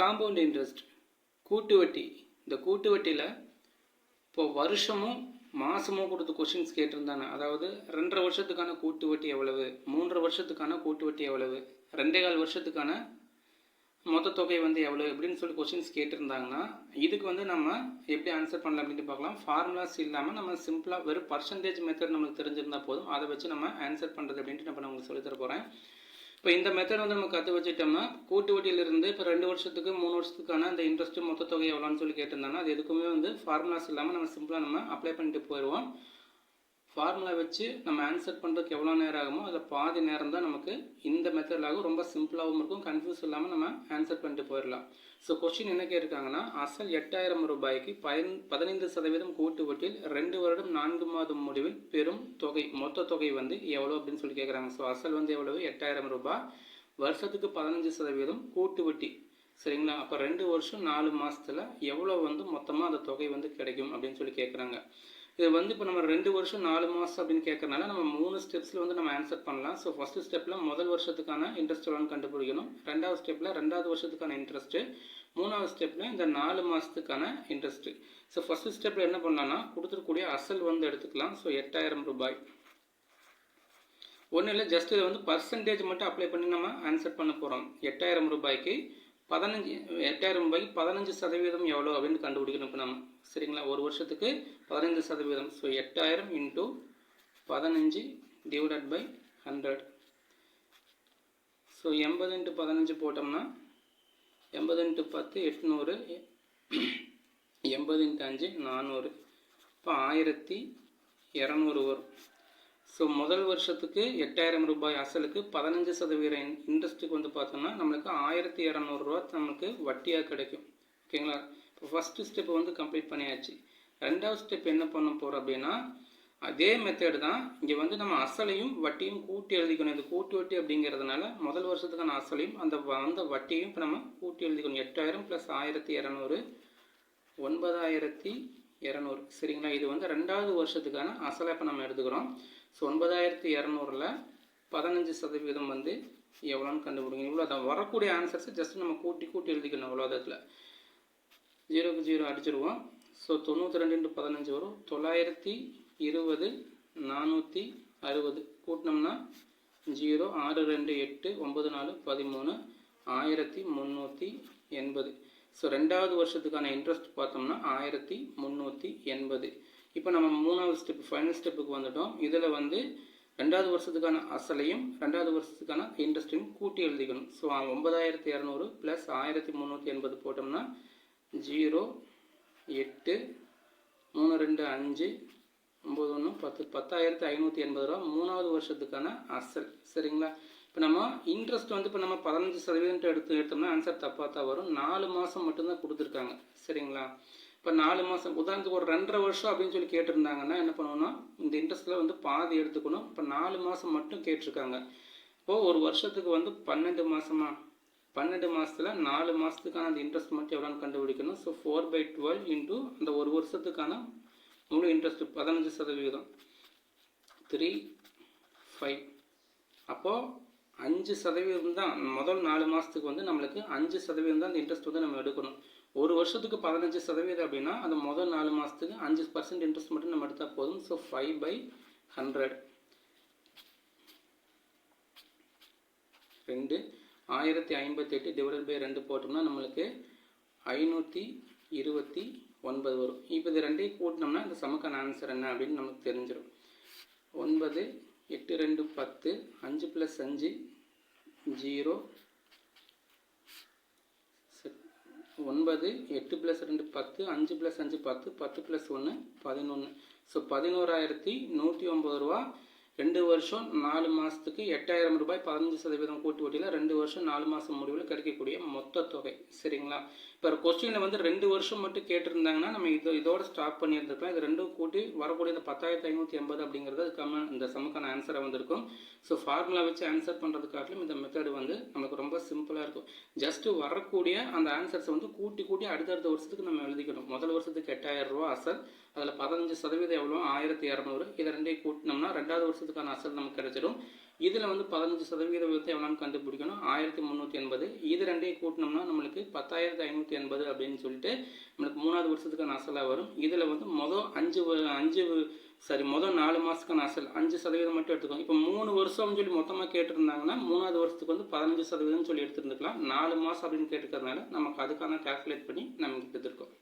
Compound interest கூட்டு வட்டி. இந்த கூட்டு வட்டியில் இப்போ வருஷமும் மாதமும் கொடுத்து கொஷின்ஸ் கேட்டிருந்தாங்க. அதாவது 2.5 வருஷத்துக்கான கூட்டு வட்டி எவ்வளவு, 3.5 வருஷத்துக்கான கூட்டு வட்டி எவ்வளவு, 2.25 வருஷத்துக்கான மொத்த தொகை வந்து எவ்வளோ அப்படின்னு சொல்லி கொஷின்ஸ் கேட்டிருந்தாங்கன்னா இதுக்கு வந்து நம்ம எப்படி ஆன்சர் பண்ணலாம் அப்படின்ட்டு பார்க்கலாம். ஃபார்முலாஸ் இல்லாமல் நம்ம சிம்பிளாக வெறும் பர்சன்டேஜ் மெத்தட் நம்மளுக்கு தெரிஞ்சிருந்தால் போதும். அதை வச்சு நம்ம ஆன்சர் பண்ணுறது அப்படின்ட்டு நான் உங்களுக்கு சொல்லித்தர போகிறேன். இப்போ இந்த மெத்தட் வந்து நம்ம கற்று வச்சுட்டோம்னா கூட்டு வட்டியிலிருந்து இப்போ 2 வருஷத்துக்கு 3 வருஷத்துக்கான அந்த இன்ட்ரெஸ்ட்டு மொத்த தொகை எவ்வளோன்னு சொல்லி கேட்டிருந்தாங்கன்னா அது எதுக்குமே வந்து ஃபார்முலாஸ் இல்லாமல் நம்ம சிம்பிளாக நம்ம அப்ளை பண்ணிட்டு போயிடுவோம். ஃபார்முலா வச்சு நம்ம ஆன்சர் பண்ணுறதுக்கு எவ்வளோ நேரம் ஆகுமோ அதில் பாதி நேரம் தான் நமக்கு இந்த மெத்தடில் ஆகும். ரொம்ப சிம்பிளாகவும் இருக்கும், கன்ஃபியூஸ் இல்லாமல் நம்ம ஆன்சர் பண்ணிட்டு போயிடலாம். ஸோ கொஸ்டின் என்ன கேட்டிருக்காங்கன்னா, அசல் 8000 ரூபாய்க்கு 15% கூட்டு வட்டியில் 2 வருடம் 4 மாதம் முடிவில் பெரும் தொகை மொத்த தொகை வந்து எவ்வளோ அப்படின்னு சொல்லி கேட்குறாங்க. ஸோ அசல் வந்து எவ்வளவு 8000 ரூபாய், வருஷத்துக்கு 15% கூட்டு வட்டி, சரிங்களா? அப்போ 2 வருஷம் 4 மாதத்தில் எவ்வளோ வந்து மொத்தமாக அந்த தொகை வந்து கிடைக்கும் அப்படின்னு சொல்லி கேட்குறாங்க. இது வந்து இப்போ நம்ம 2 வருஷம் 4 மாதம் அப்படின்னு கேட்கறனால நம்ம 3 ஸ்டெப்ஸில் வந்து நம்ம ஆன்சர் பண்ணலாம். ஸோ ஃபஸ்ட்டு ஸ்டெப்பில் முதல் வருஷத்துக்கான இன்ட்ரெஸ்ட் எவ்வளோன்னு கண்டுபிடிக்கணும், 2வது ஸ்டெப்பில் 2வது வருஷத்துக்கான இன்ட்ரெஸ்ட்டு, 3வது ஸ்டெப்பில் இந்த 4 மாதத்துக்கான இன்ட்ரெஸ்ட்டு. ஸோ ஃபஸ்ட்டு ஸ்டெப்பில் என்ன பண்ணலாம்னா கொடுத்துருக்கூடிய அசல் வந்து எடுத்துக்கலாம். ஸோ 8000 ரூபாய் ஒன்றும் இல்லை, ஜஸ்ட் இதை வந்து பர்சன்டேஜ் மட்டும் அப்ளை பண்ணி நம்ம ஆன்சர் பண்ண போகிறோம். 8000 ரூபாய்க்கு 15% எவ்வளோ அப்படின்னு கண்டுபிடிக்கணும் இப்போ நம்ம, சரிங்களா? ஒரு வருஷத்துக்கு 15%. So 8000 × 15 divided by 100. ஸோ 80 × 15 போட்டோம்னா 80 × 10 800, 80 × 5 400, இப்போ 1200 வரும். ஸோ முதல் வருஷத்துக்கு 8000 ரூபாய் அசலுக்கு 15% இன்ட்ரெஸ்ட்டுக்கு வந்து பார்த்தோம்னா நம்மளுக்கு 1200 ரூபா நமக்கு வட்டியாக கிடைக்கும். ஓகேங்களா? இப்போ ஃபஸ்ட்டு ஸ்டெப் வந்து கம்ப்ளீட் பண்ணியாச்சு. 2வது ஸ்டெப் என்ன பண்ண போகிறோம் அப்படின்னா அதே மெத்தட் தான். இங்கே வந்து நம்ம அசலையும் வட்டியும் கூட்டி எழுதிக்கணும். இது கூட்டு வட்டி அப்படிங்கிறதுனால முதல் வருஷத்துக்கான அசலையும் அந்த வட்டியும் இப்போ நம்ம கூட்டி எழுதிக்கணும். 8000 + 1200 9200, சரிங்களா? இது வந்து 2வது வருஷத்துக்கான அசலை இப்போ நம்ம எடுத்துக்கிறோம். ஸோ 9200ல் 15% வந்து எவ்வளோன்னு கண்டுபிடிக்கணும். இவ்வளோ தான் வரக்கூடிய ஆன்சர்ஸ். ஜஸ்ட் நம்ம கூட்டி எழுதிக்கணும். அவ்வளோ அதில் 0க்கு 0 அடிச்சிருவோம். ஸோ 92 × 15 வரும். 920 460 கூட்டினோம்னா 0 6 2 8 9 4 13 1380. ஸோ 2வது வருஷத்துக்கான இன்ட்ரெஸ்ட் பார்த்தோம்னா 1380. இப்போ நம்ம 3வது ஸ்டெப் ஃபைனல் ஸ்டெப்புக்கு வந்துட்டோம். இதில் வந்து 2வது வருஷத்துக்கான அசலையும் 2வது வருஷத்துக்கான இன்ட்ரெஸ்ட்டையும் கூட்டி எழுதிக்கணும். ஸோ 9200 + 1380 போட்டோம்னா 0 8 3 2 5 9 1 10 10580 ரூபா 3வது வருஷத்துக்கான அசல், சரிங்களா? இப்போ நம்ம இன்ட்ரெஸ்ட் வந்து இப்போ நம்ம 15% எடுத்தோம்னா ஆன்சர் தப்பாக தான் வரும். 4 மாதம் மட்டும்தான் கொடுத்துருக்காங்க, சரிங்களா? இப்போ 4 மாதம் உதாரணத்துக்கு ஒரு 2.5 வருஷம் அப்படின்னு சொல்லி கேட்டிருந்தாங்கன்னா என்ன பண்ணுவோம்னா இந்த இன்ட்ரெஸ்ட்டில் வந்து பாதி எடுத்துக்கணும். இப்போ 4 மாதம் மட்டும் கேட்டிருக்காங்க. இப்போது ஒரு வருஷத்துக்கு வந்து 12 மாதமா, 12 மாதத்தில் 4 மாதத்துக்கான அந்த இன்ட்ரெஸ்ட் மட்டும் எவ்வளோன்னு கண்டுபிடிக்கணும். ஸோ 4/12 × அந்த ஒரு வருஷத்துக்கான முழு இன்ட்ரெஸ்ட் 15% 3/5. அப்போது 5% தான் முதல் 4 மாதத்துக்கு வந்து நம்மளுக்கு 5% தான் அந்த இன்ட்ரெஸ்ட் வந்து நம்ம எடுக்கணும். ஒரு வருஷத்துக்கு 15% அப்படின்னா அந்த முதல் 4 மாதத்துக்கு 5% இன்ட்ரெஸ்ட் மட்டும் நம்ம எடுத்தால் போதும். ஸோ 5/100 2 1058 டிவைடட் பை 2 போட்டோம்னா நம்மளுக்கு 529 வரும். இப்போ இது ரெண்டையும் கூட்டினோம்னா இந்த சமக்கான ஆன்சர் என்ன அப்படின்னு நமக்கு தெரிஞ்சிடும். 9 8 2 10 5 + 5 0 9 8 + 2 10 5 + 5 10 10 + 1 11. ஸோ 11109 ரூபா 2 வருஷம் 4 மாதத்துக்கு 8000 ரூபாய் 15% கூட்டு வட்டியில் 2 வருஷம் 4 மாதம் முடிவில் கிடைக்கக்கூடிய மொத்த தொகை, சரிங்களா? இப்போ கொஸ்டினில் வந்து 2 வருஷம் மட்டும் கேட்டிருந்தாங்கன்னா நம்ம இதோட ஸ்டாப் பண்ணியிருந்துருக்கலாம். இது ரெண்டும் கூட்டி வரக்கூடிய இந்த 10580 அப்படிங்கிறது இந்த சமுக்கான ஆன்சராக வந்திருக்கும். ஸோ ஃபார்முலா வச்சு ஆன்சர் பண்ணுறதுக்காட்டிலும் இந்த மெத்தடு வந்து நமக்கு ரொம்ப சிம்பிளாக இருக்கும். ஜஸ்ட்டு வரக்கூடிய அந்த ஆன்சர்ஸை வந்து கூட்டி அடுத்தடுத்த வருஷத்துக்கு நம்ம எழுதிக்கணும். முதல் வருஷத்துக்கு 8000 ரூபா அசல், அதில் 15% எவ்வளோ 1200. இதை ரெண்டையும் கூட்டினோம்னா 2வது வருஷத்துக்கான அசல் நமக்கு கிடைச்சிடும். இதில் வந்து 15% விதத்தை எவ்வளோன்னு கண்டுபிடிக்கணும், 1380. இது ரெண்டையும் கூட்டினோம்னா நம்மளுக்கு 10,580 அப்படின்னு சொல்லிட்டு நம்மளுக்கு 3வது வருஷத்துக்கான அசலாக வரும். இதில் வந்து மொதல் 4 மாதத்துக்கான அசல் 5% மட்டும் எடுத்துக்கோங்க. இப்போ 3 வருஷம்னு சொல்லி மொத்தமாக கேட்டிருந்தாங்கன்னா 3வது வருஷத்துக்கு வந்து 15% சொல்லி எடுத்துருந்துக்கலாம். 4 மாதம் அப்படின்னு கேட்டுக்கிறதுனால நமக்கு அதுக்கான கால்குலேட் பண்ணி நம்ம எடுத்துருக்கோம்.